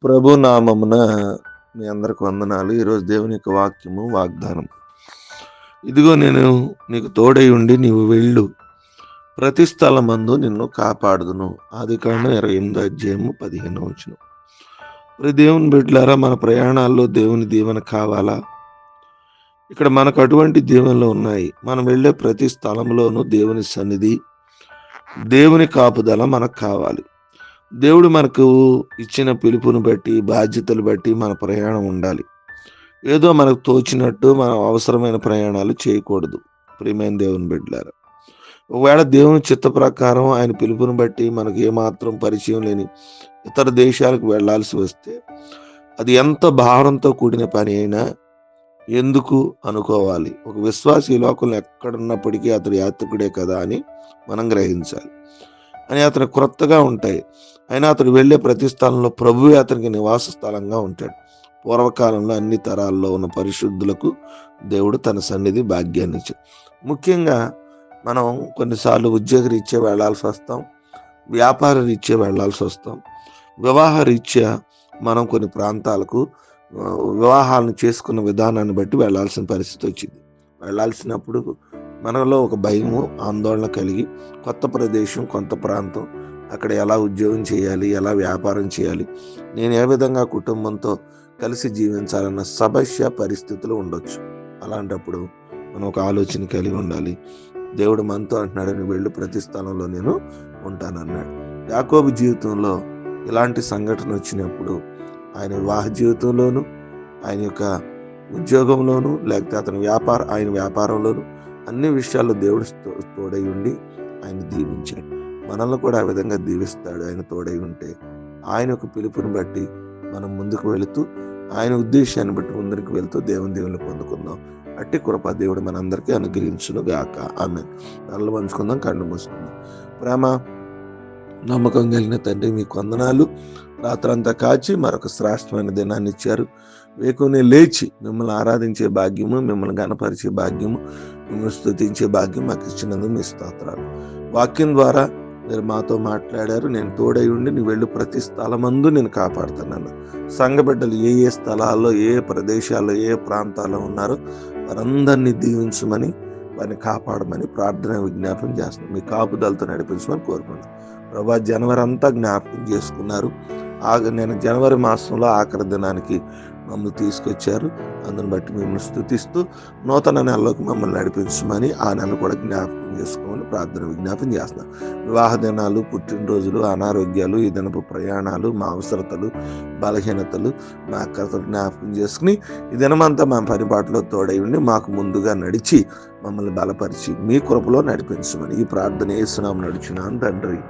ప్రభు నామమున మీ అందరికి వందనాలు. ఈరోజు దేవుని యొక్క వాక్యము వాగ్దానం. ఇదిగో నేను నీకు తోడై ఉండి నీవు వెళ్ళు, ప్రతి స్థలమందు నిన్ను కాపాడుదును. ఆదికాండం 28:15. మరి దేవుని బిడ్డలారా, మన ప్రయాణాల్లో దేవుని దీవెన కావాలా? ఇక్కడ మనకు అటువంటి దీవెనలు ఉన్నాయి. మనం వెళ్ళే ప్రతి స్థలంలోనూ దేవుని సన్నిధి, దేవుని కాపుదల మనకు కావాలి. దేవుడు మనకు ఇచ్చిన పిలుపుని బట్టి, బాధ్యతలు బట్టి మన ప్రయాణం ఉండాలి. ఏదో మనకు తోచినట్టు మనం అవసరమైన ప్రయాణాలు చేయకూడదు. ప్రియమైన దేవుని బిడ్డలారా, ఒకవేళ దేవుని చిత్త ప్రకారం ఆయన పిలుపుని బట్టి మనకు ఏమాత్రం పరిచయం లేని ఇతర దేశాలకు వెళ్లాల్సి వస్తే అది ఎంత భారంతో కూడిన పని అయినా ఎందుకు అనుకోవాలి. ఒక విశ్వాసి ఈ లోకంలో ఎక్కడున్నప్పటికీ అతడు యాత్రికుడే కదా అని మనం గ్రహించాలి. అని అతను క్రొత్తగా ఉంటాయి. అయినా అతడు వెళ్ళే ప్రతి స్థలంలో ప్రభువే అతనికి నివాస స్థలంగా ఉంటాడు. పూర్వకాలంలో అన్ని తరాల్లో ఉన్న పరిశుద్ధులకు దేవుడు తన సన్నిధి భాగ్యాన్ని ఇచ్చాడు. ముఖ్యంగా మనం కొన్నిసార్లు ఉద్యోగ రీత్యా వెళ్లాల్సి వస్తాం, వ్యాపార రీత్యా వెళ్లాల్సి వస్తాం, వివాహ రీత్యా మనం కొన్ని ప్రాంతాలకు వివాహాలను చేసుకున్న విధానాన్ని బట్టి వెళ్లాల్సిన పరిస్థితి వచ్చింది. వెళ్లాల్సినప్పుడు మనలో ఒక భయము, ఆందోళన కలిగి కొత్త ప్రదేశం, కొత్త ప్రాంతం, అక్కడ ఎలా ఉద్యోగం చేయాలి, ఎలా వ్యాపారం చేయాలి, నేను ఏ విధంగా కుటుంబంతో కలిసి జీవించాలన్న సమస్య పరిస్థితులు ఉండొచ్చు. అలాంటప్పుడు మనం ఒక ఆలోచన కలిగి ఉండాలి. దేవుడు మనతో అంటున్నాడు, నువ్వు వెళ్ళు, ప్రతి స్థలంలో నేను ఉంటానన్నాడు. యాకోబు జీవితంలో ఇలాంటి సంఘటన వచ్చినప్పుడు ఆయన వివాహ జీవితంలోను, ఆయన యొక్క ఉద్యోగంలోను, లేకపోతే ఆయన వ్యాపారంలోను అన్ని విషయాల్లో దేవుడు తోడై ఉండి ఆయన దీవించాడు. మనల్ని కూడా ఆ విధంగా దీవిస్తాడు. ఆయన తోడై ఉంటే ఆయన యొక్క పిలుపుని బట్టి మనం ముందుకు వెళుతూ, ఆయన ఉద్దేశాన్ని బట్టి ముందుకు వెళుతూ దేవుని దేవుని పొందుకుందాం. అట్టి కృప దేవుడు మనందరికీ అనుగ్రహించును గాక. ఆమేన్. కళ్ళు పంచుకుందాం, కళ్ళు మూసుకుందాం. ప్రేమ నమ్మకం కలిగిన తండ్రి, మీకు వందనాలు. రాత్రంతా కాచి మరొక శ్రేష్టమైన దినాన్ని ఇచ్చారు. వేకునే లేచి మిమ్మల్ని ఆరాధించే భాగ్యము, మిమ్మల్ని గణపరిచే భాగ్యము, మిమ్మల్ని స్తుతించే భాగ్యం మాకు ఇచ్చినందుకు మీ స్తోత్రాలు. వాక్యం ద్వారా మీరు మాతో మాట్లాడారు. నేను తోడై ఉండి నువ్వు వెళ్ళు, ప్రతి స్థలమందు నేను కాపాడుతున్నాను. సంఘ బిడ్డలు ఏ ఏ స్థలాల్లో, ఏ ప్రదేశాల్లో, ఏ ప్రాంతాల్లో ఉన్నారో వారందరినీ దీవించమని, వారిని కాపాడమని ప్రార్థన విజ్ఞాపనం చేస్తున్నాను. మీ కాపుదలతో నడిపించమని కోరుకున్నాను. ప్రభా, జనవరి అంతా జ్ఞాపకం చేసుకున్నారు. నేను జనవరి మాసంలో ఆఖరి దినానికి మమ్మల్ని తీసుకొచ్చారు. అందుని బట్టి మిమ్మల్ని స్తుతిస్తూ నూతన నెలలోకి మమ్మల్ని నడిపించమని, ఆ నెల కూడా జ్ఞాపకం చేసుకోమని ప్రార్థన విజ్ఞాపం చేస్తున్నాం. వివాహ దినాలు, పుట్టినరోజులు, అనారోగ్యాలు, ఈ దినపు ప్రయాణాలు, మా అవసరతలు, బలహీనతలు, మా అక్కరతలు జ్ఞాపకం చేసుకుని ఈ దినమంతా మా పరిపాటులో తోడై ఉండి మాకు ముందుగా నడిచి మమ్మల్ని బలపరిచి మీ కృపలో నడిపించమని ఈ ప్రార్థన యేసునామమున నడుచున్నాను తండ్రి.